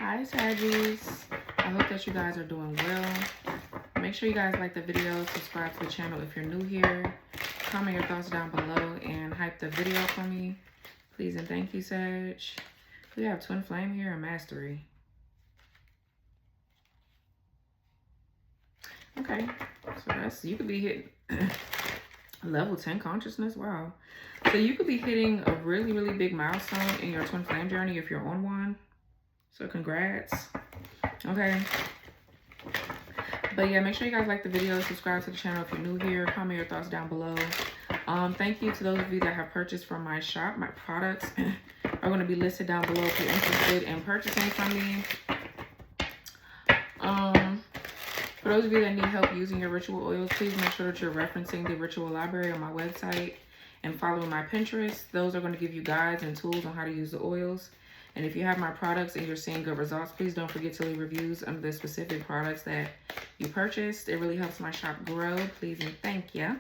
Hi Saggies. I hope that you guys are doing well. Make sure you guys like the video, subscribe to the channel if you're new here. Comment your thoughts down below and hype the video for me. Please and thank you, Sag. We have Twin Flame here and Mastery. Okay, so that's, you could be hitting level 10 consciousness. Wow. So you could be hitting a really, really big milestone in your Twin Flame journey if you're on one. So congrats. Okay. But yeah, make sure you guys like the video, subscribe to the channel if you're new here, comment your thoughts down below. Thank you to those of you that have purchased from my shop. My products are going to be listed down below if you're interested in purchasing from me. For those of you that need help using your ritual oils, please make sure that you're referencing the ritual library on my website and following my Pinterest. Those are going to give you guides and tools on how to use the oils. And if you have my products and you're seeing good results, please don't forget to leave reviews under the specific products that you purchased. It really helps my shop grow. Please and thank you.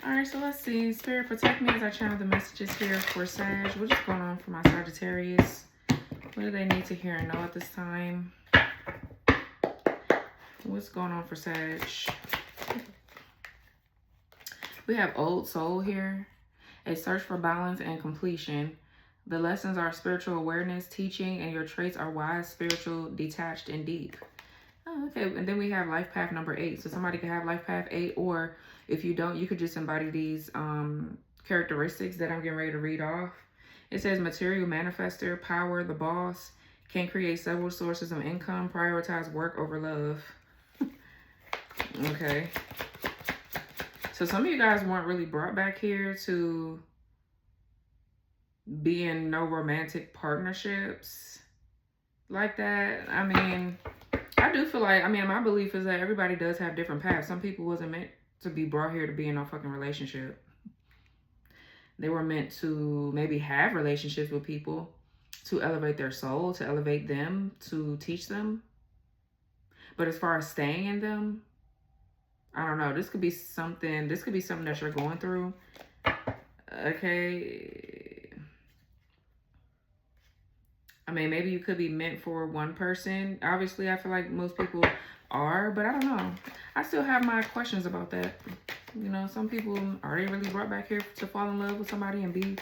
All right, so let's see. Spirit, protect me as I channel the messages here for Sag. What's going on for my Sagittarius? What do they need to hear and know at this time? What's going on for Sag? We have Old Soul here. A search for balance and completion. The lessons are spiritual awareness, teaching, and your traits are wise, spiritual, detached, and deep. Oh, okay. And then we have life path number 8. So somebody could have life path 8, or if you don't, you could just embody these characteristics that I'm getting ready to read off. It says material manifester, power, the boss, can create several sources of income, prioritize work over love. Okay. So some of you guys weren't really brought back here to be in no romantic partnerships like that. I mean, I do feel like, my belief is that everybody does have different paths. Some people wasn't meant to be brought here to be in no fucking relationship. They were meant to maybe have relationships with people to elevate their soul, to elevate them, to teach them. But as far as staying in them, I don't know. This could be something that you're going through. Okay. I mean, maybe you could be meant for one person. Obviously, I feel like most people are, but I don't know. I still have my questions about that. You know, some people, are they really brought back here to fall in love with somebody and be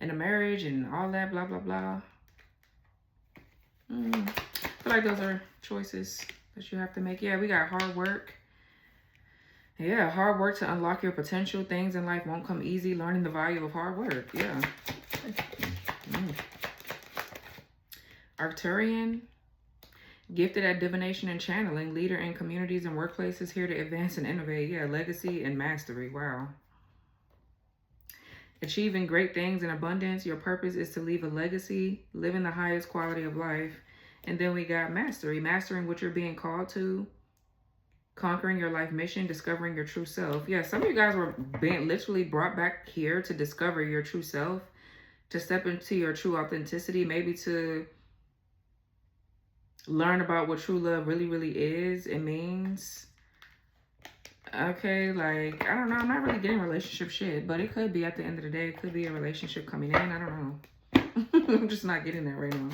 in a marriage and all that, blah, blah, blah. I feel like those are choices that you have to make. Yeah, we got hard work. Yeah, hard work to unlock your potential. Things in life won't come easy. Learning the value of hard work. Yeah. Arcturian, gifted at divination and channeling, leader in communities and workplaces, here to advance and innovate. Yeah, legacy and mastery. Wow. Achieving great things in abundance. Your purpose is to leave a legacy, living the highest quality of life. And then we got mastery, mastering what you're being called to, conquering your life mission, discovering your true self. Yeah, some of you guys were being literally brought back here to discover your true self, to step into your true authenticity, maybe to learn about what true love really, really is. It means. Okay, like, I don't know. I'm not really getting relationship shit, but it could be at the end of the day. It could be a relationship coming in. I don't know. I'm just not getting that right now.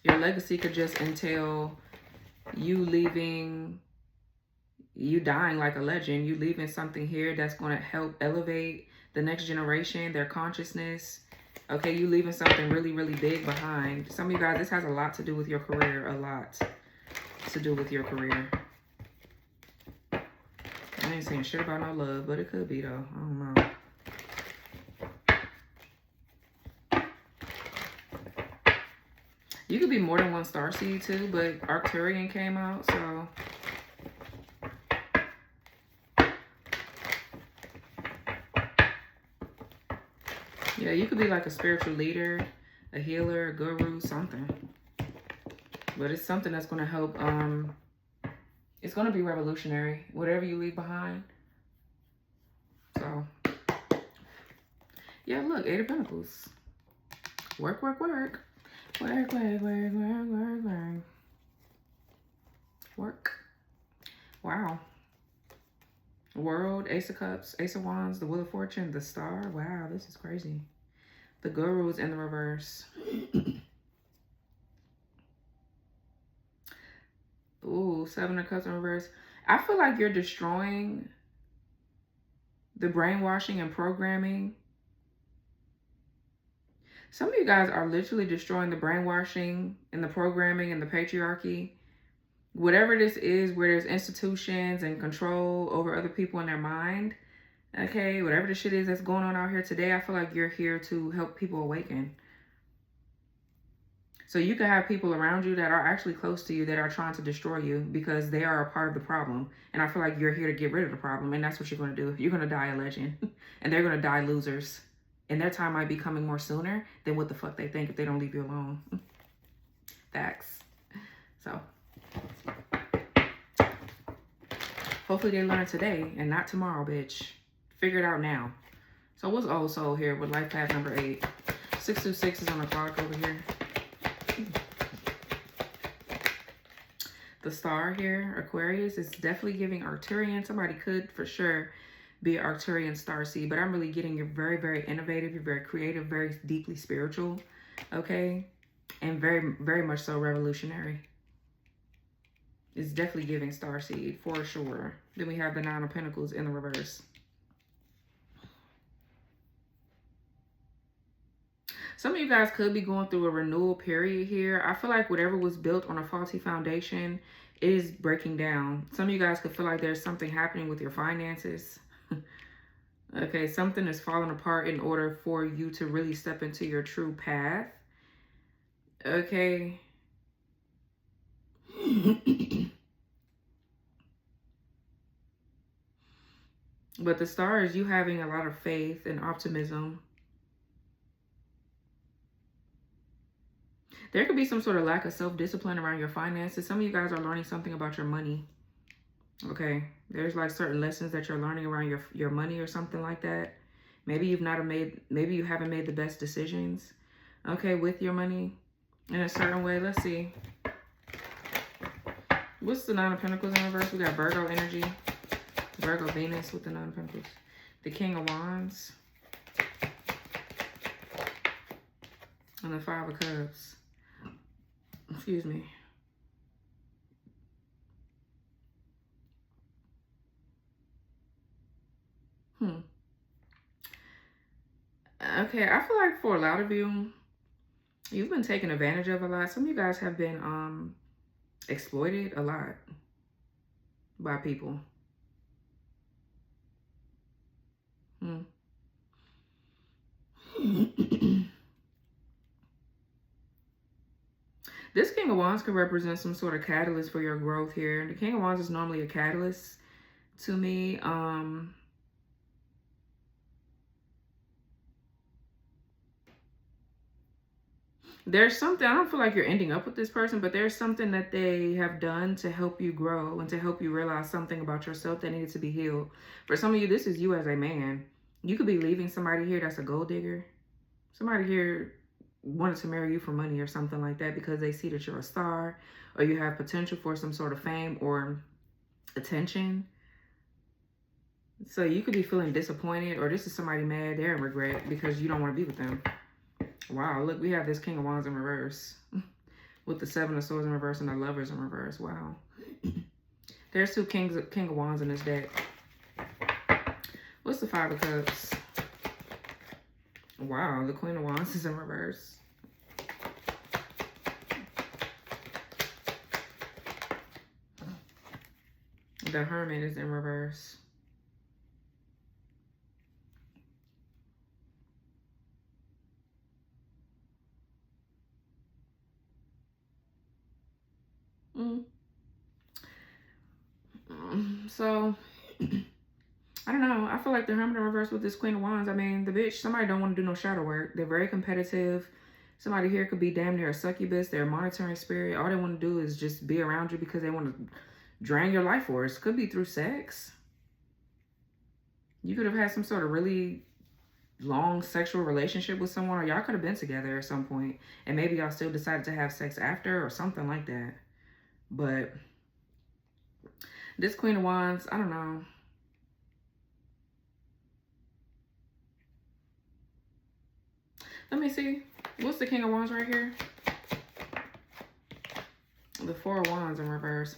Your legacy could just entail you dying like a legend. You leaving something here that's going to help elevate the next generation, their consciousness. Okay, you leaving something really, really big behind. Some of you guys, this has a lot to do with your career. A lot to do with your career. I ain't saying shit about no love, but it could be though. I don't know. You could be more than one starseed too, but Arcturian came out, so. Yeah, you could be like a spiritual leader, a healer, a guru, something. But it's something that's going to help. It's going to be revolutionary, whatever you leave behind. So, yeah, look, 8 of Pentacles. Work, work, work. Work, work, work, work, work, work. Work. Wow. World, Ace of Cups, Ace of Wands, the Wheel of Fortune, the Star. Wow, this is crazy. The Guru is in the reverse. Ooh, Seven of Cups in reverse. I feel like you're destroying the brainwashing and programming. Some of you guys are literally destroying the brainwashing and the programming and the patriarchy. Whatever this is, where there's institutions and control over other people in their mind. Okay, whatever the shit is that's going on out here today, I feel like you're here to help people awaken. So you can have people around you that are actually close to you that are trying to destroy you because they are a part of the problem. And I feel like you're here to get rid of the problem. And that's what you're going to do. You're going to die a legend. And they're going to die losers. And their time might be coming more sooner than what the fuck they think if they don't leave you alone. Facts. So hopefully they learn today and not tomorrow, bitch. Figure it out now. So what's Old Soul here with life path number 8? 626 is on the clock over here. The star here, Aquarius, is definitely giving Arcturian. Somebody could for sure be an Arcturian starseed, but I'm really getting you're very, very innovative. You're very creative, very deeply spiritual, okay? And very, very much so revolutionary. It's definitely giving starseed for sure. Then we have the Nine of Pentacles in the reverse. Some of you guys could be going through a renewal period here. I feel like whatever was built on a faulty foundation is breaking down. Some of you guys could feel like there's something happening with your finances. Okay, something is falling apart in order for you to really step into your true path. Okay. But the star is you having a lot of faith and optimism. There could be some sort of lack of self-discipline around your finances. Some of you guys are learning something about your money. Okay. There's like certain lessons that you're learning around your money or something like that. Maybe you haven't made the best decisions, okay, with your money in a certain way. Let's see. What's the Nine of Pentacles in reverse? We got Virgo energy. Virgo Venus with the Nine of Pentacles. The King of Wands. And the Five of Cups. Excuse me. Okay, I feel like for a lot of you, you've been taken advantage of a lot. Some of you guys have been exploited a lot by people. This King of Wands could represent some sort of catalyst for your growth here. The King of Wands is normally a catalyst to me. There's something, I don't feel like you're ending up with this person, but there's something that they have done to help you grow and to help you realize something about yourself that needed to be healed. For some of you, this is you as a man. You could be leaving somebody here that's a gold digger. Somebody here wanted to marry you for money or something like that because they see that you're a star or you have potential for some sort of fame or attention. So you could be feeling disappointed, or this is somebody mad, they're in regret because you don't want to be with them. Wow, look, we have this King of Wands in reverse with the Seven of Swords in reverse and the Lovers in reverse. Wow. There's two King of Wands in this deck. What's the Five of Cups? Wow, the Queen of Wands is in reverse. The Hermit is in reverse. So, I don't know. I feel like the Hermit in reverse with this Queen of Wands. I mean, the bitch, somebody don't want to do no shadow work. They're very competitive. Somebody here could be damn near a succubus. They're a monitoring spirit. All they want to do is just be around you because they want to drain your life force. Could be through sex. You could have had some sort of really long sexual relationship with someone, or y'all could have been together at some point, and maybe y'all still decided to have sex after or something like that. But this Queen of Wands, I don't know. Let me see. What's the King of Wands right here? The Four of Wands in reverse.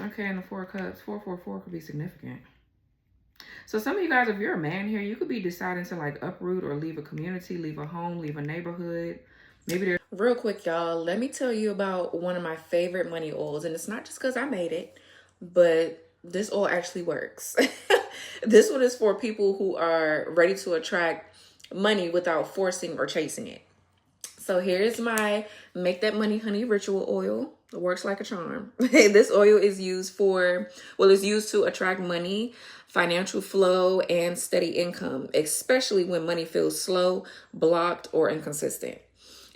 Okay, and the Four of Cups. 444 could be significant. So some of you guys, if you're a man here, you could be deciding to like uproot or leave a community, leave a home, leave a neighborhood. Maybe there's... Real quick, y'all, let me tell you about one of my favorite money oils. And it's not just because I made it, but this oil actually works. This one is for people who are ready to attract money without forcing or chasing it. So here's my Make That Money Honey Ritual Oil. It works like a charm. This oil is used for, well, it's used to attract money, financial flow, and steady income, especially when money feels slow, blocked, or inconsistent.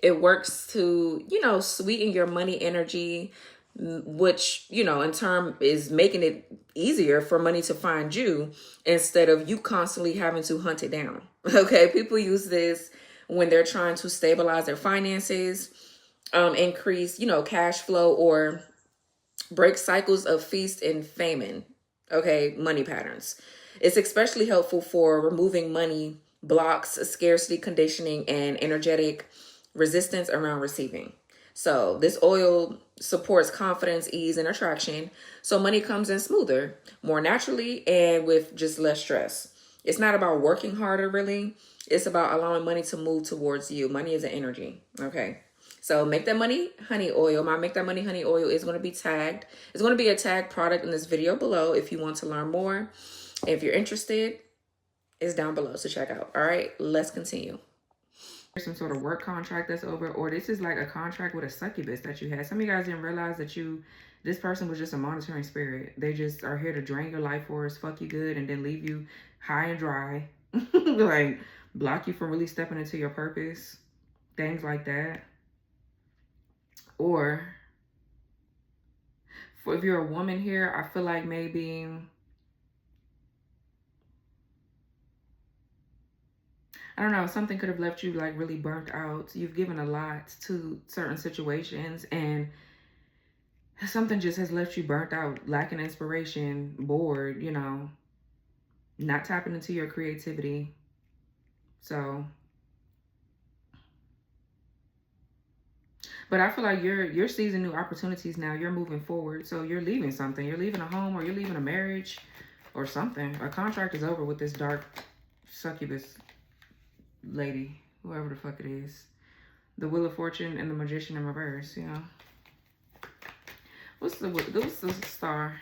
It works to, you know, sweeten your money energy, which, you know, in turn is making it easier for money to find you instead of you constantly having to hunt it down. Okay, people use this when they're trying to stabilize their finances, increase, you know, cash flow, or break cycles of feast and famine, okay, money patterns. It's especially helpful for removing money blocks, scarcity conditioning, and energetic resistance around receiving. So this oil supports confidence, ease, and attraction. So money comes in smoother, more naturally, and with just less stress. It's not about working harder, really. It's about allowing money to move towards you. Money is an energy, okay? So Make That Money Honey Oil. My Make That Money Honey Oil is going to be tagged. It's going to be a tagged product in this video below if you want to learn more. If you're interested, it's down below, so check out. All right, let's continue. There's some sort of work contract that's over, or this is like a contract with a succubus that you had. Some of you guys didn't realize that this person was just a monitoring spirit. They just are here to drain your life force, fuck you good, and then leave you high and dry. Like, block you from really stepping into your purpose. Things like that. Or, if you're a woman here, I feel like maybe... I don't know, something could have left you like really burnt out. You've given a lot to certain situations and something just has left you burnt out, lacking inspiration, bored, you know, not tapping into your creativity. So, but I feel like you're seizing new opportunities now. You're moving forward. So you're leaving something. You're leaving a home, or you're leaving a marriage or something. A contract is over with this dark succubus lady, whoever the fuck it is. The Wheel of Fortune and the Magician in reverse, you know. What's the star?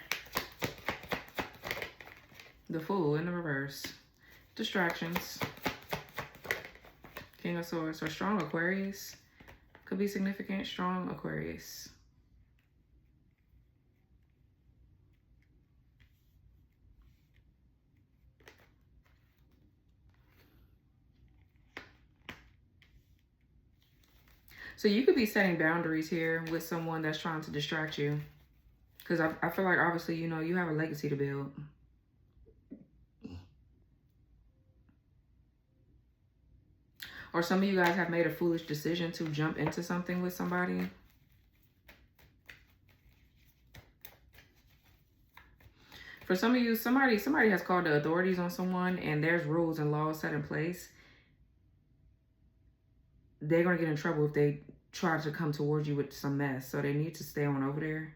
The Fool in the reverse. Distractions. King of Swords. Or strong Aquarius. Could be significant. Strong Aquarius. So you could be setting boundaries here with someone that's trying to distract you. Because I feel like, obviously, you know, you have a legacy to build. Or some of you guys have made a foolish decision to jump into something with somebody. For some of you, somebody has called the authorities on someone, and there's rules and laws set in place. They're going to get in trouble if they try to come towards you with some mess. So they need to stay on over there.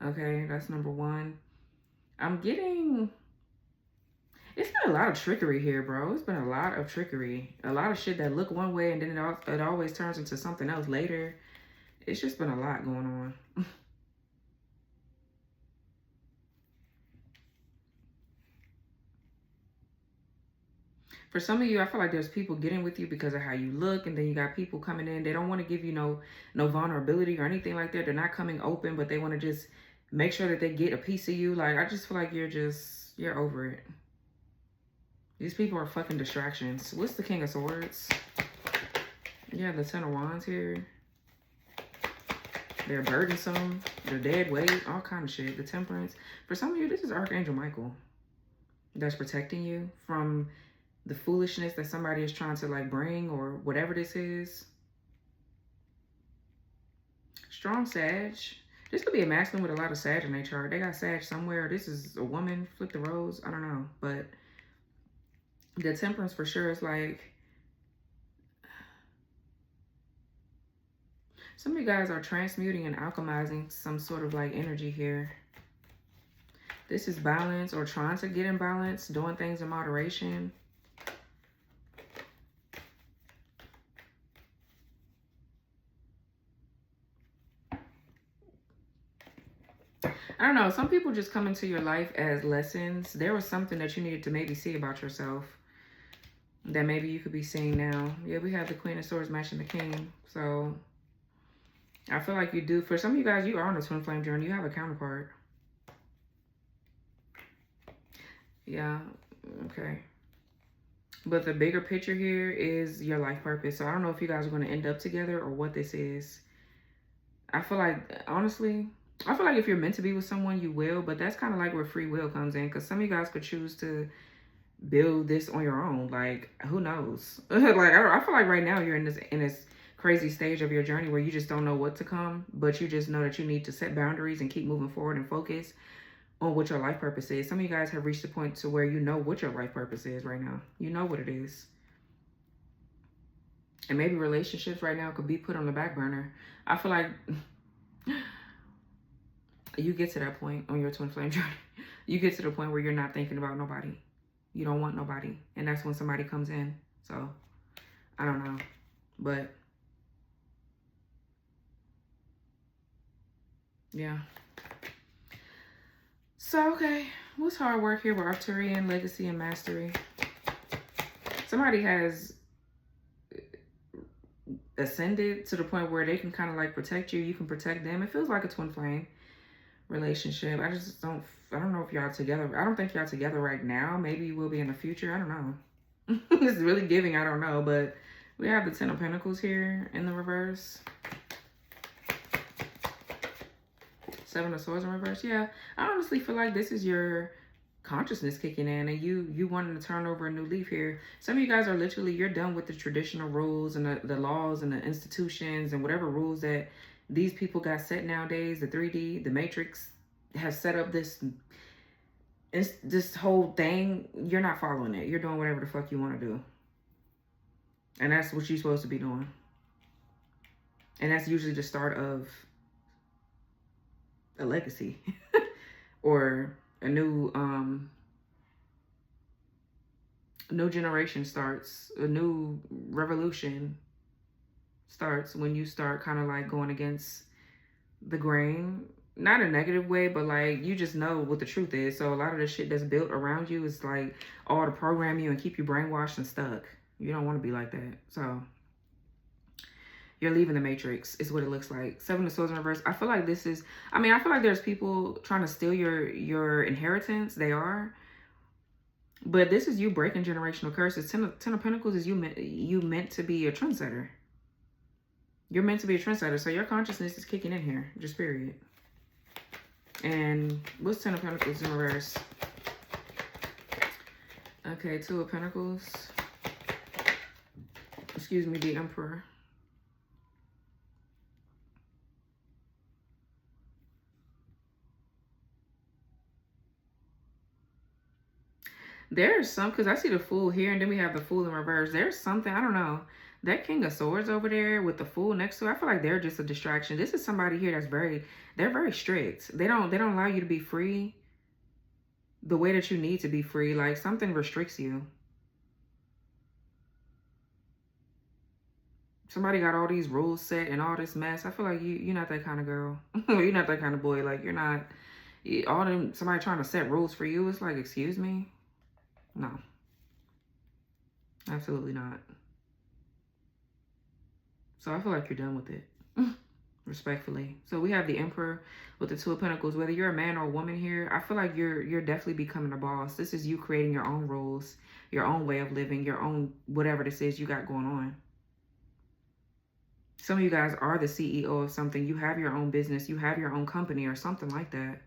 Okay, that's number one. I'm getting... It's been a lot of trickery here, bro. It's been a lot of trickery. A lot of shit that look one way and then it always turns into something else later. It's just been a lot going on. For some of you, I feel like there's people getting with you because of how you look, and then you got people coming in. They don't want to give you no vulnerability or anything like that. They're not coming open, but they want to just make sure that they get a piece of you. Like, I just feel like you're over it. These people are fucking distractions. What's the King of Swords? Yeah, the Ten of Wands here. They're burdensome. They're dead weight. All kind of shit. The Temperance. For some of you, this is Archangel Michael. That's protecting you from the foolishness that somebody is trying to like bring, or whatever this is. Strong Sag. This could be a masculine with a lot of Sag in their chart. They got Sag somewhere. This is a woman. Flip the roles. I don't know. But The Temperance for sure is like, some of you guys are transmuting and alchemizing some sort of like energy here. This is balance, or trying to get in balance, doing things in moderation. I don't know. Some people just come into your life as lessons. There was something that you needed to maybe see about yourself that maybe you could be seeing now. Yeah, we have the Queen of Swords matching the King. So I feel like you do. For some of you guys, you are on a twin flame journey. You have a counterpart. Yeah. Okay. But the bigger picture here is your life purpose. So I don't know if you guys are going to end up together or what this is. I feel like, honestly, I feel like if you're meant to be with someone, you will. But that's kind of like where free will comes in. Because some of you guys could choose to build this on your own. Like, who knows? Like, I feel like right now you're in this crazy stage of your journey where you just don't know what to come. But you just know that you need to set boundaries and keep moving forward and focus on what your life purpose is. Some of you guys have reached the point to where you know what your life purpose is right now. You know what it is. And maybe relationships right now could be put on the back burner. I feel like you get to that point on your twin flame journey. You get to the point where you're not thinking about nobody. You don't want nobody. And that's when somebody comes in. So, I don't know. But, yeah. So, okay. What's hard work here with Arcturian, Legacy, and Mastery? Somebody has ascended to the point where they can kind of like protect you. You can protect them. It feels like a twin flame relationship. I don't know if y'all together. I don't think y'all together right now. Maybe you will be in the future. I don't know. It's really giving. I don't know. But we have the Ten of Pentacles here in the reverse. Seven of Swords in reverse. Yeah, I honestly feel like this is your consciousness kicking in and you wanting to turn over a new leaf here. Some of you guys are literally, you're done with the traditional rules and the laws and the institutions and whatever rules that these people got set nowadays. The 3D, the Matrix has set up this whole thing. You're not following it. You're doing whatever the fuck you want to do. And that's what you're supposed to be doing. And that's usually the start of a legacy or a new generation starts. A new revolution starts when you start kind of like going against the grain. Not in a negative way, but like you just know what the truth is. So a lot of the shit that's built around you is like all to program you and keep you brainwashed and stuck. You don't want to be like that. So you're leaving the Matrix is what it looks like. Seven of Swords in reverse. I feel like this is, I feel like there's people trying to steal your inheritance. They are. But this is you breaking generational curses. Ten of Pentacles is you meant to be a trendsetter. You're meant to be a trendsetter. So your consciousness is kicking in here. Just period. And what's Ten of Pentacles in reverse? Okay, Two of Pentacles. Excuse me, the Emperor. There's some, because I see the Fool here, and then we have the Fool in reverse. There's something, I don't know. That King of Swords over there with the Fool next to it, I feel like they're just a distraction. This is somebody here that's they're very strict. They don't allow you to be free the way that you need to be free. Like something restricts you. Somebody got all these rules set and all this mess. I feel like you're not that kind of girl. You're not that kind of boy. Like you're not, somebody trying to set rules for you. It's like, excuse me. No, absolutely not. So I feel like you're done with it, respectfully. So we have the Emperor with the Two of Pentacles. Whether you're a man or a woman here, I feel like you're definitely becoming a boss. This is you creating your own rules, your own way of living, your own whatever this is you got going on. Some of you guys are the CEO of something. You have your own business. You have your own company or something like that.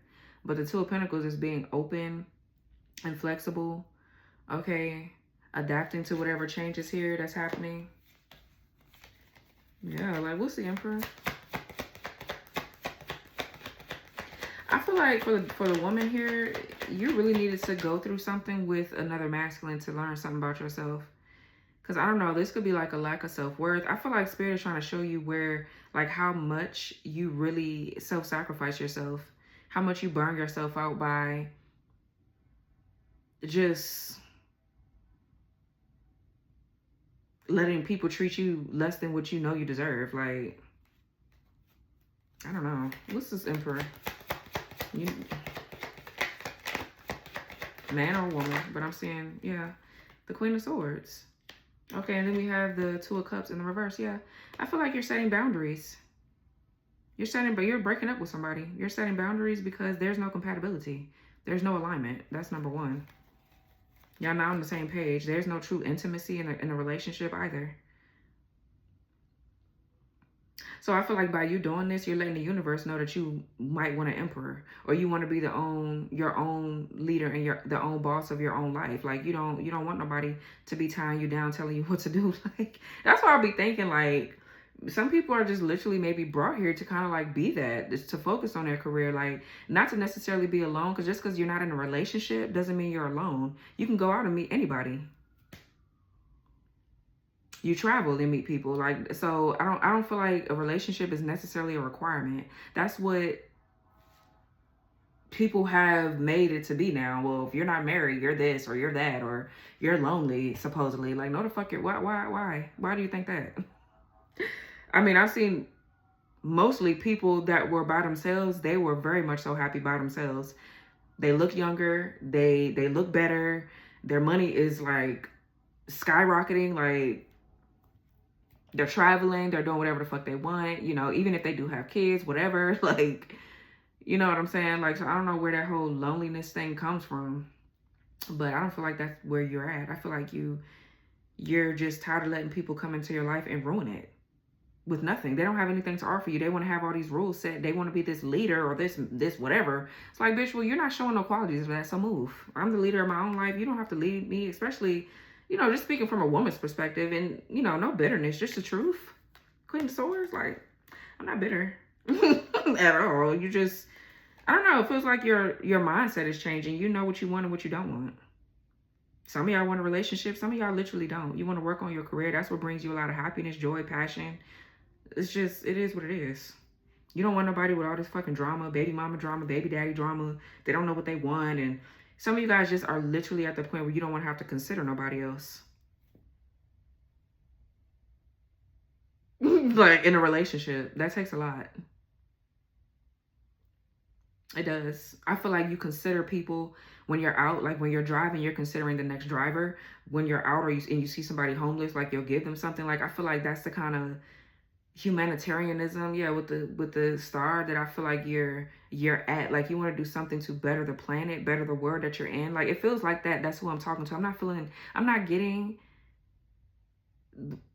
But the Two of Pentacles is being open and flexible. Okay, adapting to whatever changes here that's happening. Yeah, like what's the Emperor? I feel like for the woman here, you really needed to go through something with another masculine to learn something about yourself. Because I don't know, this could be like a lack of self-worth. I feel like Spirit is trying to show you where, like, how much you really self-sacrifice yourself. How much you burn yourself out by just letting people treat you less than what you know you deserve. Like, I don't know. What's this Emperor? You, man or woman, but I'm seeing, yeah, the Queen of Swords. Okay, and then we have the Two of Cups in the reverse. Yeah, I feel like you're setting boundaries. But you're breaking up with somebody. You're setting boundaries because there's no compatibility. There's no alignment. That's number one. Y'all not on the same page. There's no true intimacy in a relationship either. So I feel like by you doing this, you're letting the universe know that you might want an emperor, or you want to be your own leader and the own boss of your own life. Like you don't want nobody to be tying you down, telling you what to do. Like that's why I'll be thinking like some people are just literally maybe brought here to kind of like be that, just to focus on their career, like not to necessarily be alone. Because just because you're not in a relationship doesn't mean you're alone. You can go out and meet anybody. You travel and meet people, like, so I don't feel like a relationship is necessarily a requirement. That's what people have made it to be now. Well, if you're not married, you're this or you're that, or you're lonely, supposedly. Like, no, the fuck, why do you think that? I mean, I've seen mostly people that were by themselves. They were very much so happy by themselves. They look younger, they look better, their money is like skyrocketing, like they're traveling, they're doing whatever the fuck they want, you know, even if they do have kids, whatever, like, you know what I'm saying? Like, so I don't know where that whole loneliness thing comes from, but I don't feel like that's where you're at. I feel like you're just tired of letting people come into your life and ruin it with nothing. They don't have anything to offer you. They want to have all these rules set. They want to be this leader or this whatever. It's like, bitch, well, you're not showing no qualities of that, so move. I'm the leader of my own life. You don't have to lead me, especially, you know, just speaking from a woman's perspective, and, you know, no bitterness, just the truth. Queen of Swords, like, I'm not bitter at all. You just, I don't know, it feels like your mindset is changing. You know what you want and what you don't want. Some of y'all want a relationship. Some of y'all literally don't. You want to work on your career. That's what brings you a lot of happiness, joy, passion. It's just, it is what it is. You don't want nobody with all this fucking drama, baby mama drama, baby daddy drama. They don't know what they want, and some of you guys just are literally at the point where you don't want to have to consider nobody else. Like, in a relationship, that takes a lot. It does. I feel like you consider people when you're out, like when you're driving, you're considering the next driver. When you're out and you see somebody homeless, like you'll give them something. Like, I feel like that's the kind of humanitarianism, yeah, with the star that I feel like you're at. Like, you want to do something to better the planet, better the world that you're in. Like, it feels like that. That's who I'm talking to. I'm not getting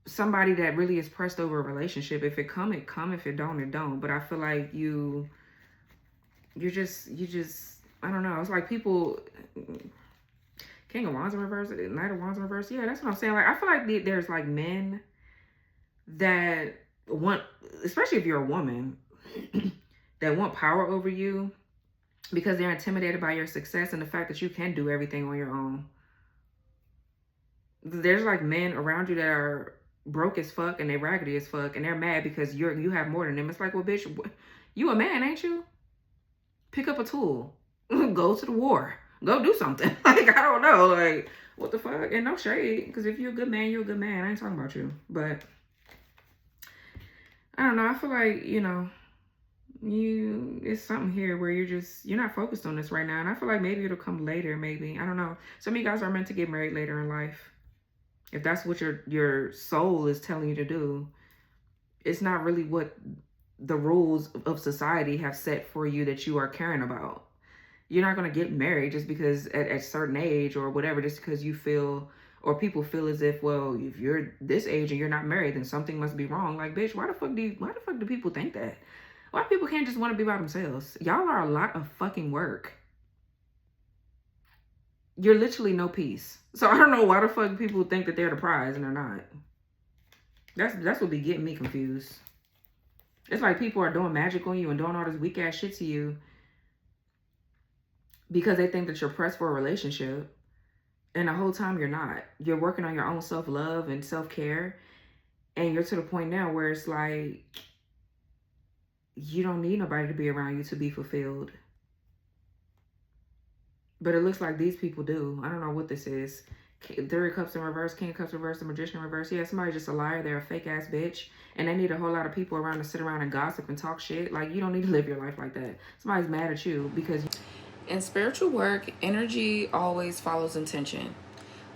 somebody that really is pressed over a relationship. If it come, it come. If it don't, it don't. But I feel like you just I don't know. It's like people, King of Wands in reverse, Knight of Wands in reverse. Yeah, that's what I'm saying. Like, I feel like there's like men that want, especially if you're a woman, that want power over you because they're intimidated by your success and the fact that you can do everything on your own. There's like men around you that are broke as fuck and they raggedy as fuck, and they're mad because you have more than them. It's like, well, bitch, you a man, ain't you? Pick up a tool. Go to the war. Go do something. Like, I don't know. Like, what the fuck? And no shade, because if you're a good man, you're a good man. I ain't talking about you. But I don't know. I feel like, you know, it's something here where you're not focused on this right now. And I feel like maybe it'll come later, maybe. I don't know. Some of you guys are meant to get married later in life. If that's what your soul is telling you to do, it's not really what the rules of society have set for you that you are caring about. You're not going to get married just because at a certain age or whatever, just because you feel, or people feel as if, well, if you're this age and you're not married, then something must be wrong. Like, bitch, why the fuck do people think that? Why people can't just want to be by themselves? Y'all are a lot of fucking work. You're literally no peace. So I don't know why the fuck people think that they're the prize and they're not. That's what be getting me confused. It's like people are doing magic on you and doing all this weak ass shit to you, because they think that you're pressed for a relationship. And the whole time you're not. You're working on your own self-love and self-care. And you're to the point now where it's like, you don't need nobody to be around you to be fulfilled. But it looks like these people do. I don't know what this is. Three of Cups in reverse, King of Cups in reverse, the Magician in reverse. Yeah, somebody's just a liar. They're a fake ass bitch. And they need a whole lot of people around to sit around and gossip and talk shit. Like, you don't need to live your life like that. Somebody's mad at you because... In spiritual work, energy always follows intention.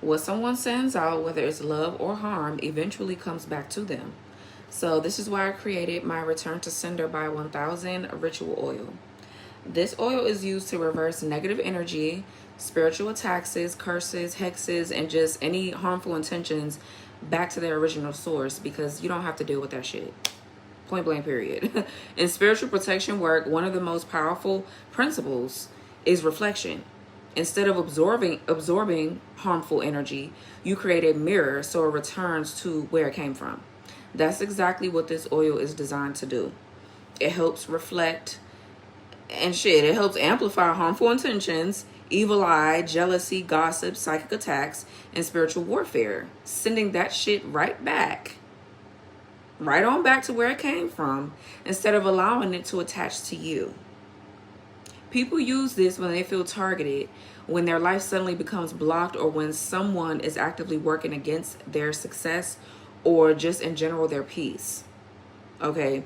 What someone sends out, whether it's love or harm, eventually comes back to them. So this is why I created my Return to Sender by 1000 ritual oil. This oil is used to reverse negative energy, spiritual attacks, curses, hexes, and just any harmful intentions back to their original source, because you don't have to deal with that shit. Point blank, period. In spiritual protection work, one of the most powerful principles is reflection. Instead of absorbing harmful energy, you create a mirror so it returns to where it came from. That's exactly what this oil is designed to do. It helps reflect and shit. It helps amplify harmful intentions, evil eye, jealousy, gossip, psychic attacks, and spiritual warfare, sending that shit right on back to where it came from, instead of allowing it to attach to you. People use this when they feel targeted, when their life suddenly becomes blocked, or when someone is actively working against their success, or just in general their peace. Okay.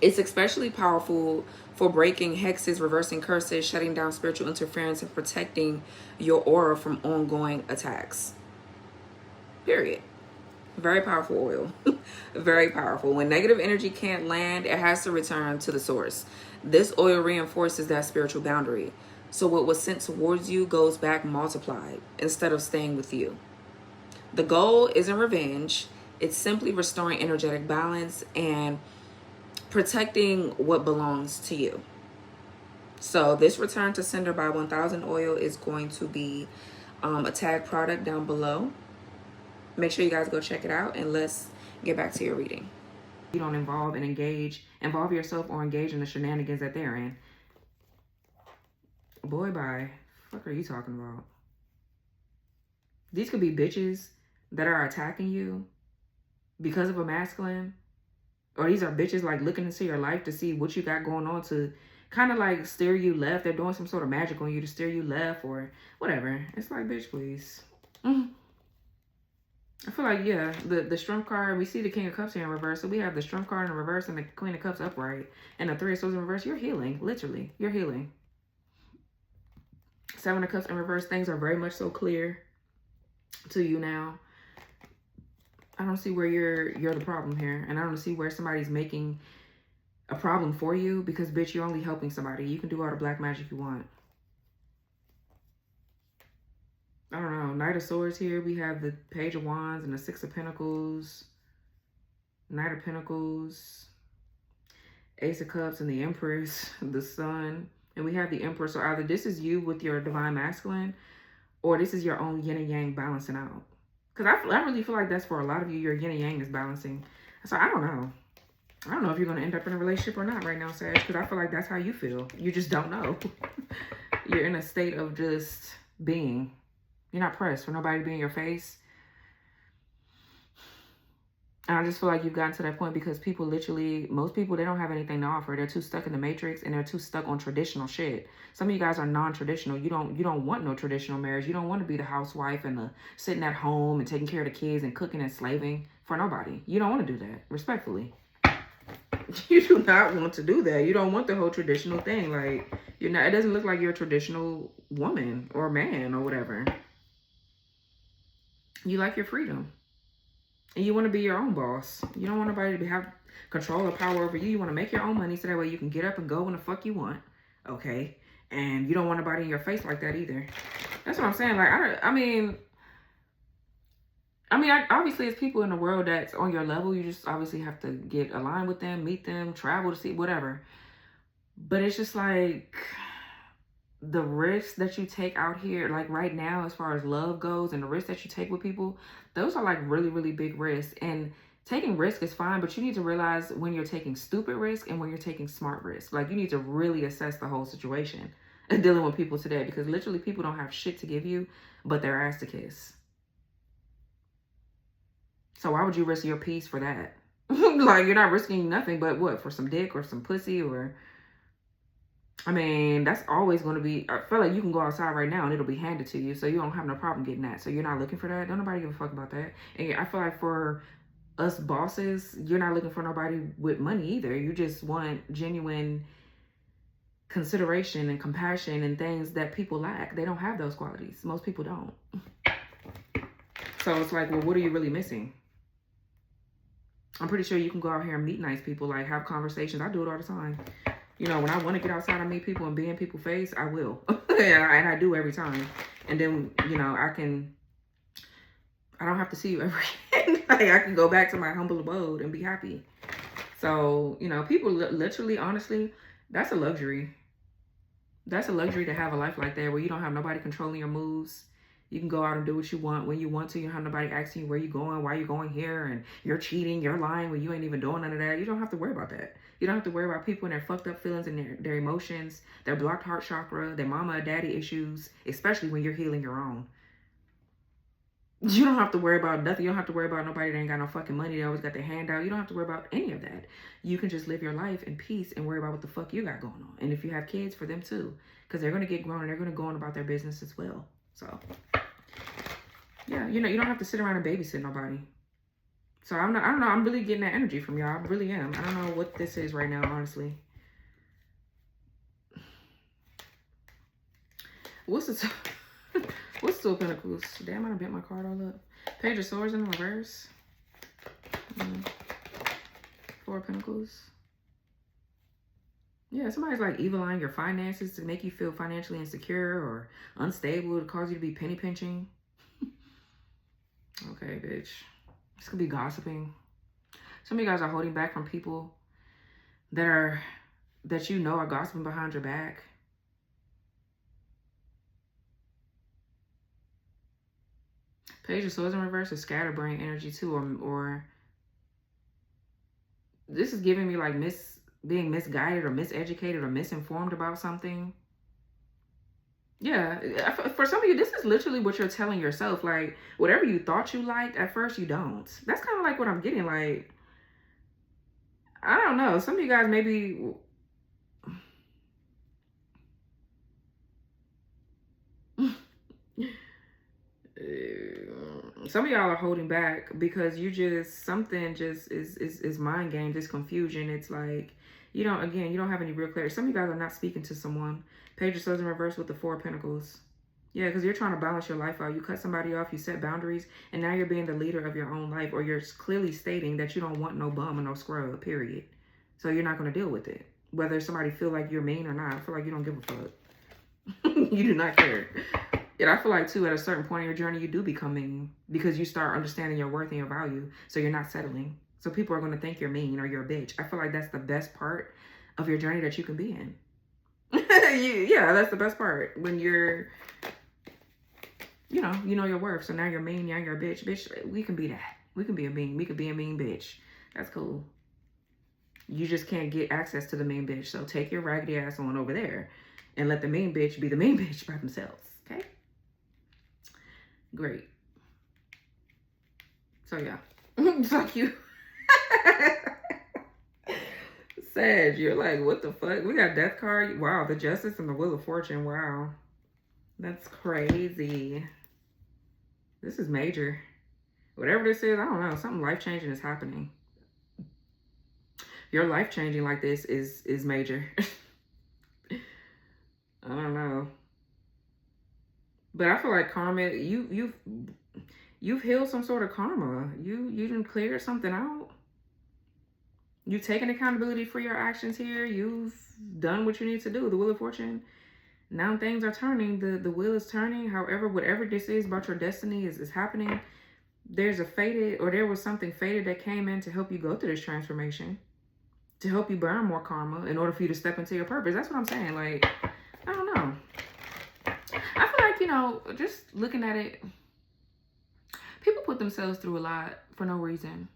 It's especially powerful for breaking hexes, reversing curses, shutting down spiritual interference, and protecting your aura from ongoing attacks. Period. Very powerful oil. Very powerful. When negative energy can't land, it has to return to the source. This oil reinforces that spiritual boundary. So what was sent towards you goes back multiplied instead of staying with you. The goal isn't revenge. It's simply restoring energetic balance and protecting what belongs to you. So this Return to Sender by 1000 oil is going to be a tag product down below. Make sure you guys go check it out, and let's get back to your reading. You don't involve yourself or engage in the shenanigans that they're in. Boy, bye. What are you talking about? These could be bitches that are attacking you because of a masculine. Or these are bitches like looking into your life to see what you got going on, to kind of like steer you left. They're doing some sort of magic on you to steer you left or whatever. It's like, bitch, please. I feel like, yeah, the Strength card, we see the King of Cups here in reverse. So we have the Strength card in reverse and the Queen of Cups upright. And the Three of Swords in reverse. You're healing. Literally. You're healing. Seven of Cups in reverse. Things are very much so clear to you now. I don't see where you're the problem here. And I don't see where somebody's making a problem for you, because, bitch, you're only helping somebody. You can do all the black magic you want. I don't know. Knight of Swords here. We have the Page of Wands and the Six of Pentacles. Knight of Pentacles. Ace of Cups and the Empress. The Sun. And we have the Emperor. So either this is you with your Divine Masculine, or this is your own yin and yang balancing out. Because I really feel like that's for a lot of you. Your yin and yang is balancing. So I don't know. I don't know if you're going to end up in a relationship or not right now, Sag. Because I feel like that's how you feel. You just don't know. You're in a state of just being. You're not pressed for nobody to be in your face. And I just feel like you've gotten to that point because people literally, most people, they don't have anything to offer. They're too stuck in the matrix, and they're too stuck on traditional shit. Some of you guys are non-traditional. You don't want no traditional marriage. You don't want to be the housewife and the sitting at home and taking care of the kids and cooking and slaving for nobody. You don't want to do that, respectfully. You do not want to do that. You don't want the whole traditional thing. Like, you're not, it doesn't look like you're a traditional woman or man or whatever. You like your freedom. And you want to be your own boss. You don't want nobody to have control or power over you. You want to make your own money so that way you can get up and go when the fuck you want. Okay? And you don't want nobody in your face like that either. That's what I'm saying. Like, I mean, obviously it's people in the world that's on your level. You just obviously have to get aligned with them, meet them, travel to see, whatever. But it's just like, the risks that you take out here, like right now, as far as love goes, and the risks that you take with people, those are like really, really big risks. And taking risk is fine, but you need to realize when you're taking stupid risk and when you're taking smart risk. Like, you need to really assess the whole situation. dealing with people today, because literally people don't have shit to give you but their ass to kiss. So why would you risk your peace for that? Like, you're not risking nothing but what? For some dick or some pussy? Or, I mean, that's always going to be, I feel like you can go outside right now and it'll be handed to you, so you don't have no problem getting that. So you're not looking for that. Don't nobody give a fuck about that. And I feel like for us bosses, you're not looking for nobody with money either. You just want genuine consideration and compassion and things that people lack. They don't have those qualities. Most people don't. So it's like, well, what are you really missing? I'm pretty sure you can go out here and meet nice people, like have conversations. I do it all the time. You know, when I want to get outside and meet people and be in people's face, I will. And I do every time. And then, you know, I don't have to see you ever again. Like, I can go back to my humble abode and be happy. So, you know, people literally, honestly, that's a luxury. That's a luxury to have a life like that, where you don't have nobody controlling your moves. You can go out and do what you want when you want to. You don't have nobody asking you where you're going, why you're going here, and you're cheating, you're lying when you ain't even doing none of that. You don't have to worry about that. You don't have to worry about people and their fucked up feelings and their emotions, their blocked heart chakra, their mama or daddy issues, especially when you're healing your own. You don't have to worry about nothing. You don't have to worry about nobody that ain't got no fucking money. They always got their hand out. You don't have to worry about any of that. You can just live your life in peace and worry about what the fuck you got going on. And if you have kids, for them too. Because they're going to get grown and they're going to go on about their business as well. So, yeah, you know, you don't have to sit around and babysit nobody. So I don't know. I'm really getting that energy from y'all. I really am. I don't know what this is right now, honestly. What's the what's Two of Pentacles? Damn, I done bent my card all up. Page of Swords in reverse. Four of Pentacles. Yeah, somebody's like evil eyeing your finances to make you feel financially insecure or unstable, to cause you to be penny pinching. Okay, bitch. This could be gossiping. Some of you guys are holding back from people that you know are gossiping behind your back. Page of Swords in reverse is scatterbrain energy too, or this is giving me like being misguided or miseducated or misinformed about something. Yeah, for some of you, this is literally what you're telling yourself. Like, whatever you thought you liked, at first you don't. That's kind of like what I'm getting. Like, I don't know. Some of you guys maybe... some of y'all are holding back because you just... something just is mind game, this confusion. It's like, you don't have any real clarity. Some of you guys are not speaking to someone. Page of Swords in reverse with the Four of Pentacles. Yeah, because you're trying to balance your life out. You cut somebody off, you set boundaries, and now you're being the leader of your own life, or you're clearly stating that you don't want no bum or no scrub, period. So you're not going to deal with it. Whether somebody feel like you're mean or not, I feel like you don't give a fuck. You do not care. And I feel like, too, at a certain point in your journey, you do become mean because you start understanding your worth and your value, so you're not settling. So people are going to think you're mean or you're a bitch. I feel like that's the best part of your journey that you can be in. Yeah, that's the best part. When you're, you know your worth. So now you're mean, now you're a bitch. Bitch, we can be that. We can be a mean. We could be a mean bitch. That's cool. You just can't get access to the mean bitch. So take your raggedy ass on over there and let the mean bitch be the mean bitch by themselves. Okay? Great. So yeah. Fuck you. Sag, you're like, what the fuck? We got Death card. Wow, the Justice and the Wheel of Fortune. Wow. That's crazy. This is major. Whatever this is, I don't know. Something life-changing is happening. Your life-changing like this is major. I don't know. But I feel like karma, you've healed some sort of karma. You done cleared something out. You've taken accountability for your actions here. You've done what you need to do. The Wheel of Fortune. Now things are turning. The wheel is turning. However, whatever this is about your destiny is happening. There was something fated that came in to help you go through this transformation. To help you burn more karma in order for you to step into your purpose. That's what I'm saying. Like, I don't know. I feel like, just looking at it, people put themselves through a lot for no reason.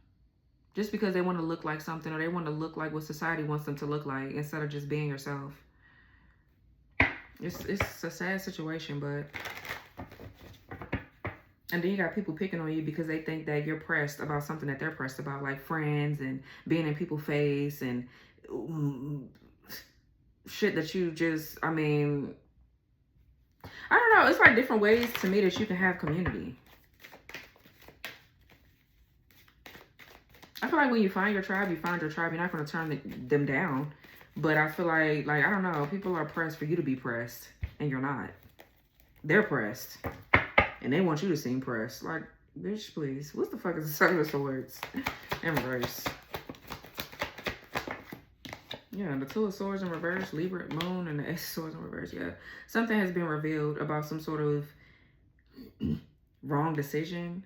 Just because they want to look like something, or they want to look like what society wants them to look like, instead of just being yourself. It's a sad situation, but... And then you got people picking on you because they think that you're pressed about something that they're pressed about, like friends and being in people's face and shit that you just, I mean, I don't know. It's like different ways to me that you can have community. I feel like when you find your tribe, you find your tribe. You're not going to turn them down. But I feel like, I don't know. People are pressed for you to be pressed. And you're not. They're pressed. And they want you to seem pressed. Like, bitch, please. What the fuck is the Seven of Swords? In reverse. Yeah, the Two of Swords in reverse, Libra, Moon, and the Ace of Swords in reverse. Yeah. Something has been revealed about some sort of wrong decision.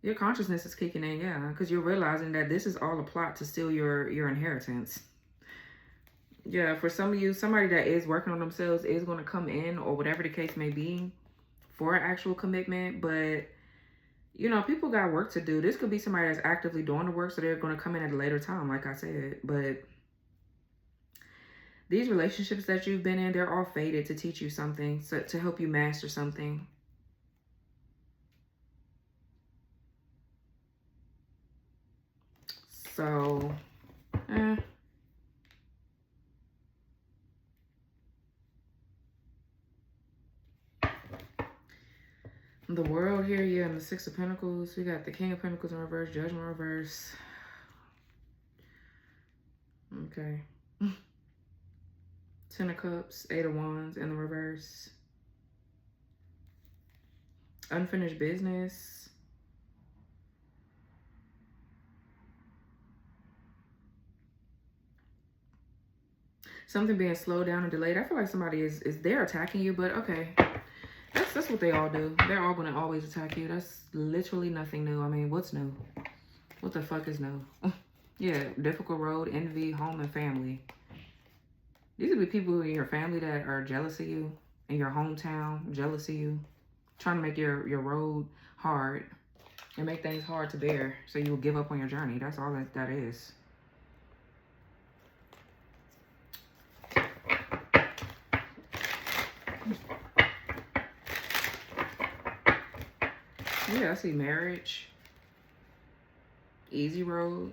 Your consciousness is kicking in, yeah. Because you're realizing that this is all a plot to steal your inheritance. Yeah, for some of you, somebody that is working on themselves is going to come in, or whatever the case may be, for an actual commitment. But, you know, people got work to do. This could be somebody that's actively doing the work, so they're going to come in at a later time, like I said. But these relationships that you've been in, they're all fated to teach you something, so, to help you master something. So, the World here, yeah, and the Six of Pentacles. We got the King of Pentacles in reverse, Judgment in reverse. Okay. Ten of Cups, Eight of Wands in the reverse. Unfinished business. Something being slowed down and delayed. I feel like somebody is there attacking you, but okay. That's what they all do. They're all going to always attack you. That's literally nothing new. I mean, what's new? What the fuck is new? Yeah, difficult road, envy, home, and family. These would be people in your family that are jealous of you. In your hometown, jealous of you. Trying to make your road hard. And make things hard to bear. So you will give up on your journey. That's all that is. Yeah, I see marriage, easy road,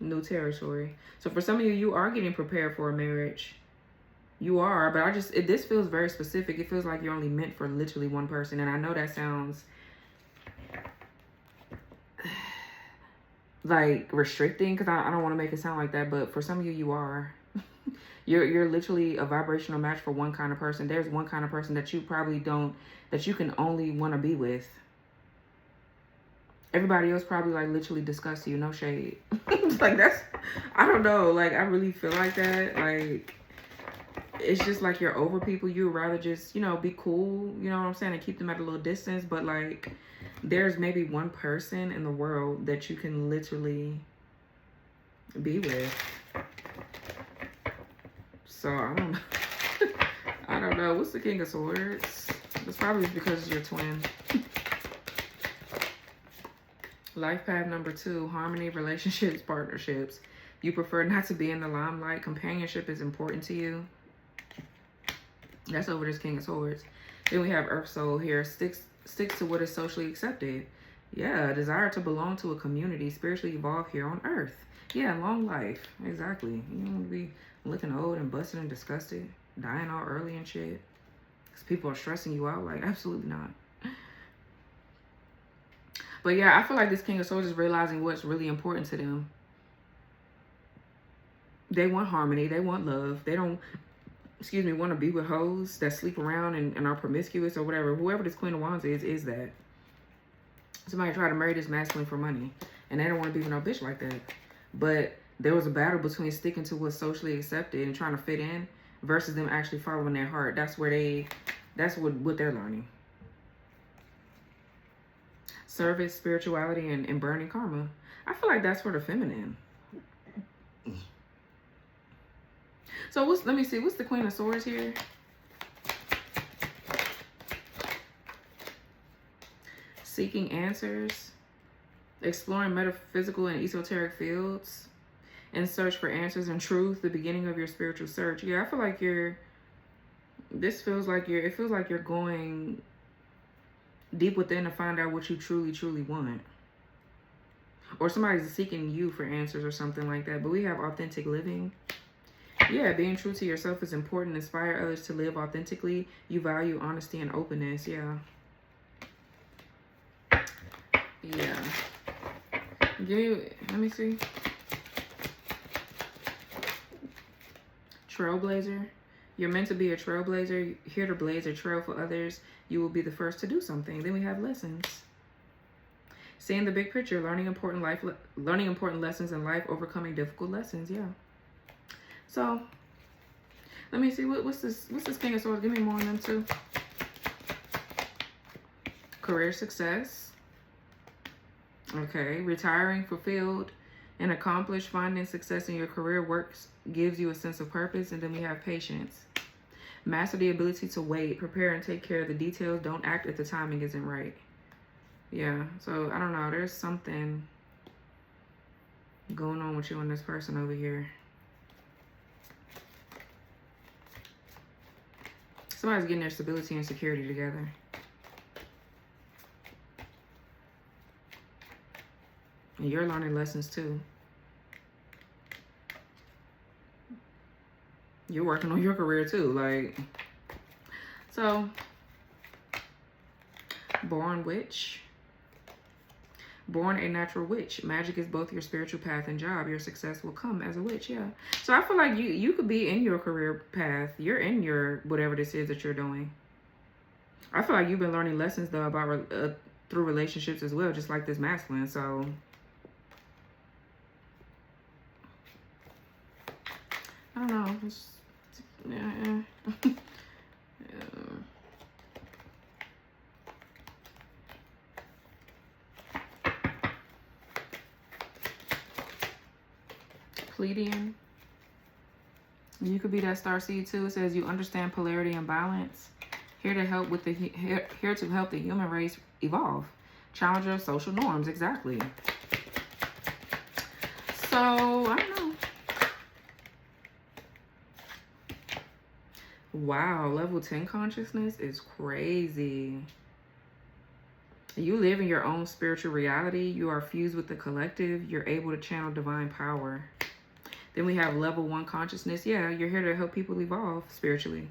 new territory. So for some of you, you are getting prepared for a marriage. You are, but this feels very specific. It feels like you're only meant for literally one person. And I know that sounds like restricting, because I don't want to make it sound like that. But for some of you, you are. You're literally a vibrational match for one kind of person. There's one kind of person that you probably don't, that you can only want to be with. Everybody else probably like literally disgusts you. No shade. Like that's, I don't know. Like I really feel like that. Like it's just like you're over people. You would rather just, you know, be cool. You know what I'm saying? And keep them at a little distance. But like there's maybe one person in the world that you can literally be with. So I don't know. I don't know. What's the King of Swords? It's probably because you're twin. Life path number 2, harmony, relationships, partnerships. You prefer not to be in the limelight. Companionship is important to you. That's over this King of Swords. Then we have Earth Soul here. Sticks to what is socially accepted. Yeah, desire to belong to a community. Spiritually evolve here on Earth. Yeah, long life. Exactly. You don't want to be looking old and busted and disgusted. Dying all early and shit. Because people are stressing you out. Like, absolutely not. But yeah, I feel like this King of Swords is realizing what's really important to them. They want harmony. They want love. They don't, want to be with hoes that sleep around and are promiscuous or whatever. Whoever this Queen of Wands is that. Somebody try to marry this masculine for money. And they don't want to be with no bitch like that. But there was a battle between sticking to what's socially accepted and trying to fit in versus them actually following their heart. That's what they're learning. Service, spirituality, and burning karma. I feel like that's for the feminine. So let me see, what's the Queen of Swords here? Seeking answers, exploring metaphysical and esoteric fields, In search for answers and truth, the beginning of your spiritual search. Yeah, I feel like it feels like you're going deep within to find out what you truly, truly want. Or somebody's seeking you for answers or something like that. But we have authentic living. Yeah, being true to yourself is important. Inspire others to live authentically. You value honesty and openness. Yeah. Yeah. Let me see. Trailblazer. You're meant to be a trailblazer. Here to blaze a trail for others. You will be the first to do something. Then we have lessons. Seeing the big picture, learning important lessons in life, overcoming difficult lessons. Yeah. So, let me see. What's this King of Swords? Give me more on them too. Career success. Okay. Retiring, fulfilled, and accomplished. Finding success in your career works gives you a sense of purpose. And then we have patience. Master the ability to wait. Prepare and take care of the details. Don't act if the timing isn't right. Yeah, so I don't know. There's something going on with you and this person over here. Somebody's getting their stability and security together. And you're learning lessons too. You're working on your career too. Like, so, born witch. Born a natural witch. Magic is both your spiritual path and job. Your success will come as a witch. Yeah. So I feel like you could be in your career path. You're in your whatever this is that you're doing. I feel like you've been learning lessons though about through relationships as well, just like this masculine. So I don't know. Yeah. Pleiadian. You could be that star seed too. It says you understand polarity and balance. Here to help with here to help the human race evolve. Challenge your social norms. Exactly. So I don't know. Wow, level 10 consciousness is crazy. You live in your own spiritual reality. You are fused with the collective. You're able to channel divine power. Then we have level 1 consciousness. Yeah, you're here to help people evolve spiritually.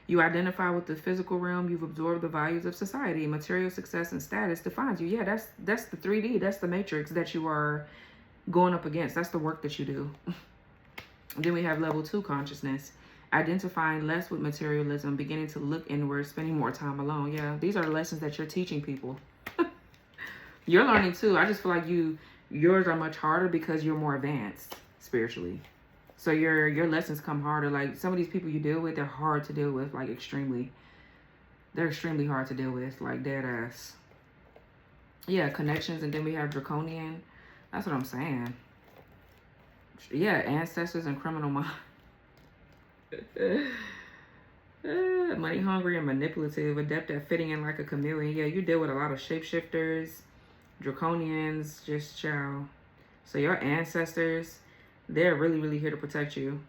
You identify with the physical realm. You've absorbed the values of society. Material success and status defines you. Yeah, that's the 3D. That's the matrix that you are going up against. That's the work that you do. Then we have level 2 consciousness. Identifying less with materialism. Beginning to look inward. Spending more time alone. Yeah, these are the lessons that you're teaching people. You're learning too. I just feel like yours are much harder because you're more advanced spiritually. So your lessons come harder. Like some of these people you deal with, they're hard to deal with, like they're extremely hard to deal with, like dead ass. Yeah, connections. And then we have draconian. That's what I'm saying. Yeah, ancestors and criminal mind. Money hungry and manipulative, adept at fitting in like a chameleon. Yeah, you deal with a lot of shapeshifters, draconians, just chow. So your ancestors, they're really, really here to protect you.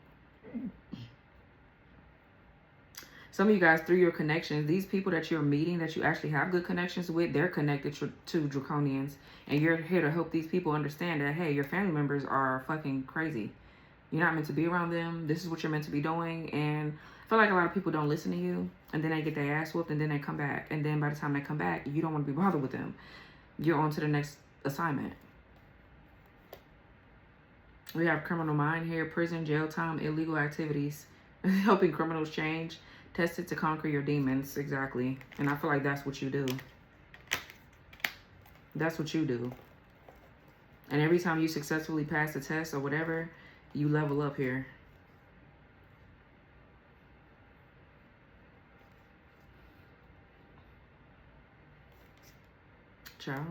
Some of you guys, through your connections, these people that you're meeting, that you actually have good connections with, they're connected to draconians. And you're here to help these people understand that, hey, your family members are fucking crazy. You're not meant to be around them. This is what you're meant to be doing. And I feel like a lot of people don't listen to you. And then they get their ass whooped and then they come back. And then by the time they come back, you don't want to be bothered with them. You're on to the next assignment. We have criminal mind here. Prison, jail time, illegal activities. Helping criminals change. Tested to conquer your demons. Exactly. And I feel like that's what you do. That's what you do. And every time you successfully pass the test or whatever, you level up here. Ciao.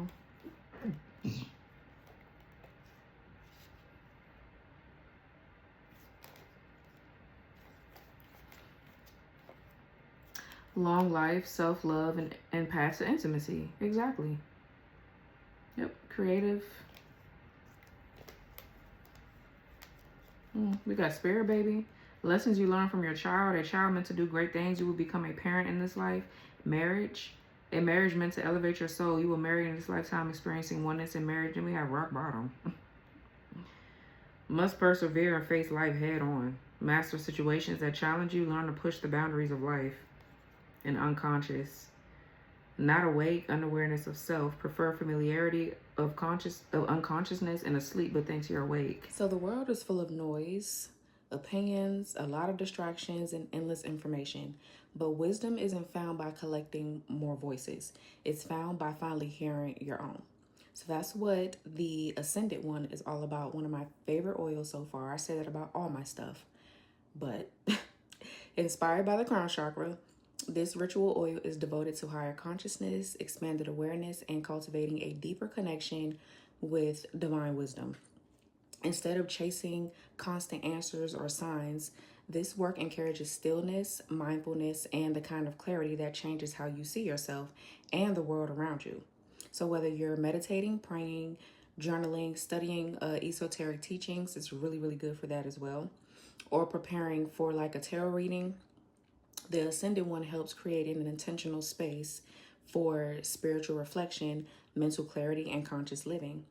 Long life, self-love, and path to intimacy. Exactly. Yep. Creative. We got spirit, baby. Lessons you learn from your child. A child meant to do great things. You will become a parent in this life. Marriage. A marriage meant to elevate your soul. You will marry in this lifetime, experiencing oneness in marriage. And we have rock bottom. Must persevere and face life head on. Master situations that challenge you. Learn to push the boundaries of life. And unconscious. Not awake, unawareness of self. Prefer familiarity of unconsciousness and asleep, but thinks you're awake. So the world is full of noise, opinions, a lot of distractions, and endless information. But wisdom isn't found by collecting more voices. It's found by finally hearing your own. So that's what the Ascended one is all about. One of my favorite oils so far. I say that about all my stuff. But inspired by the crown chakra, this ritual oil is devoted to higher consciousness, expanded awareness, and cultivating a deeper connection with divine wisdom. Instead of chasing constant answers or signs, this work encourages stillness, mindfulness, and the kind of clarity that changes how you see yourself and the world around you. So whether you're meditating, praying, journaling, studying esoteric teachings, it's really, really good for that as well. Or preparing for like a tarot reading, the Ascended one helps create an intentional space for spiritual reflection, mental clarity, and conscious living.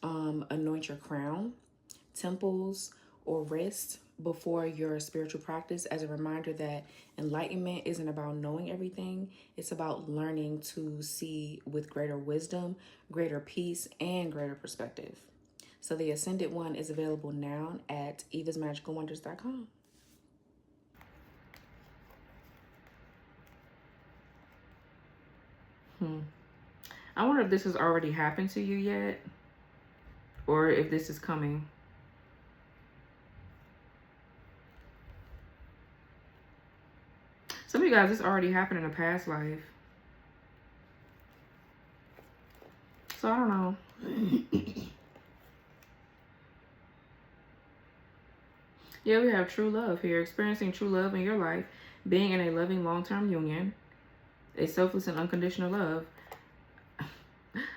Anoint your crown, temples, or wrists before your spiritual practice as a reminder that enlightenment isn't about knowing everything. It's about learning to see with greater wisdom, greater peace, and greater perspective. So the Ascended one is available now at evasmagicalwonders.com. I wonder if this has already happened to you yet, or if this is coming. Some of you guys, this already happened in a past life. So I don't know. Yeah, we have true love here. Experiencing true love in your life. Being in a loving long-term union. A selfless and unconditional love.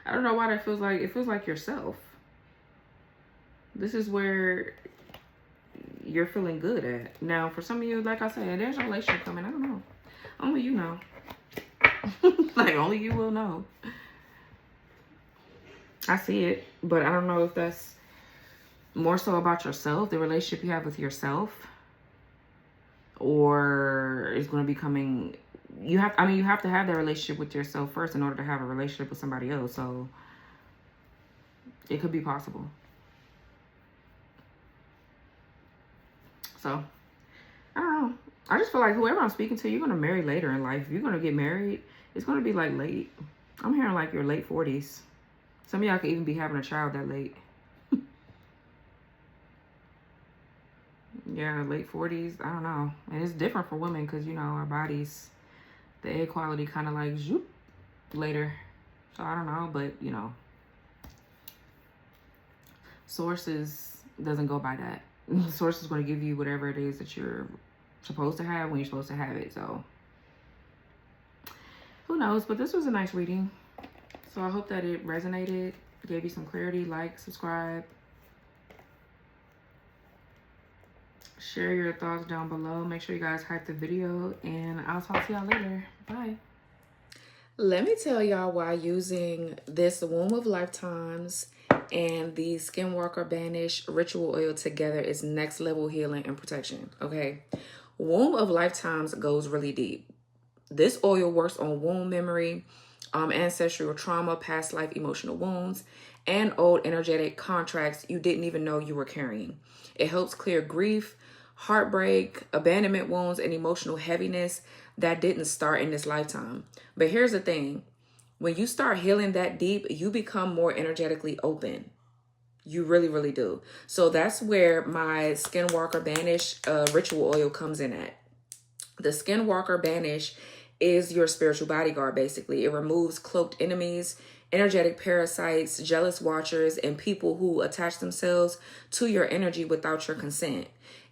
I don't know why that feels like, it feels like yourself. This is where you're feeling good at. Now, for some of you, like I said, there's a relationship coming. I don't know. Only you know. Like, only you will know. I see it, but I don't know if that's more so about yourself, the relationship you have with yourself, or it's going to be coming. You have to have that relationship with yourself first in order to have a relationship with somebody else. So it could be possible. So I don't know. I just feel like whoever I'm speaking to, you're going to marry later in life. If you're going to get married, it's going to be like late. I'm hearing like your late 40s. Some of y'all could even be having a child that late. Yeah, late 40s. I don't know. And it's different for women because, you know, our bodies, the egg quality kind of like zoop later. So I don't know, but, you know, sources doesn't go by that. Source is going to give you whatever it is that you're supposed to have when you're supposed to have it. So who knows? But this was a nice reading. So I hope that it resonated, gave you some clarity. Like, subscribe, share your thoughts down below. Make sure you guys hype the video, and I'll talk to y'all later. Bye. Let me tell y'all why using this Womb of Lifetimes and the Skinwalker Banish ritual oil together is next level healing and protection. Okay, Womb of Lifetimes goes really deep. This oil works on womb memory, ancestral trauma, past life emotional wounds, and old energetic contracts you didn't even know you were carrying. It helps clear grief, heartbreak, abandonment wounds, and emotional heaviness that didn't start in this lifetime. But here's the thing. When you start healing that deep, you become more energetically open. You really, really do. So that's where my Skinwalker Banish ritual oil comes in at. The Skinwalker Banish is your spiritual bodyguard, basically. It removes cloaked enemies, energetic parasites, jealous watchers, and people who attach themselves to your energy without your consent.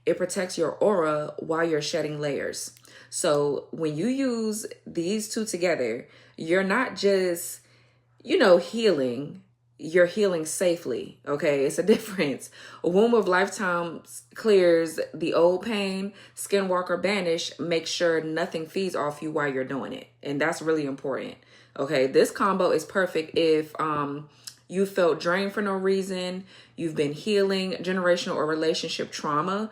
It protects your aura while you're shedding layers. So when you use these two together, you're not just, you know, healing. you're healing safely. Okay, it's a difference. A womb of lifetimes clears the old pain. Skinwalker banish, make sure nothing feeds off you while you're doing it, and that's really important. Okay, this combo is perfect if you felt drained for no reason, you've been healing generational or relationship trauma,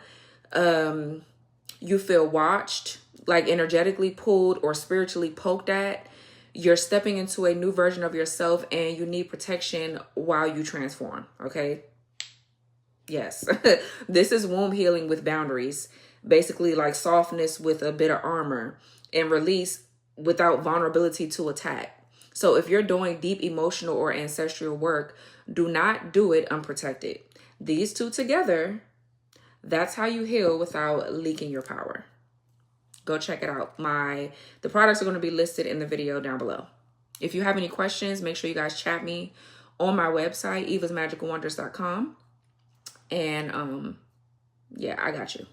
you feel watched, like energetically pulled or spiritually poked at. You're stepping into a new version of yourself and you need protection while you transform. Okay. Yes. This is womb healing with boundaries, basically like softness with a bit of armor, and release without vulnerability to attack. So if you're doing deep emotional or ancestral work, do not do it unprotected. These two together, that's how you heal without leaking your power. Go check it out. The products are going to be listed in the video down below. If you have any questions, make sure you guys chat me on my website, evasmagicalwonders.com. And yeah, I got you.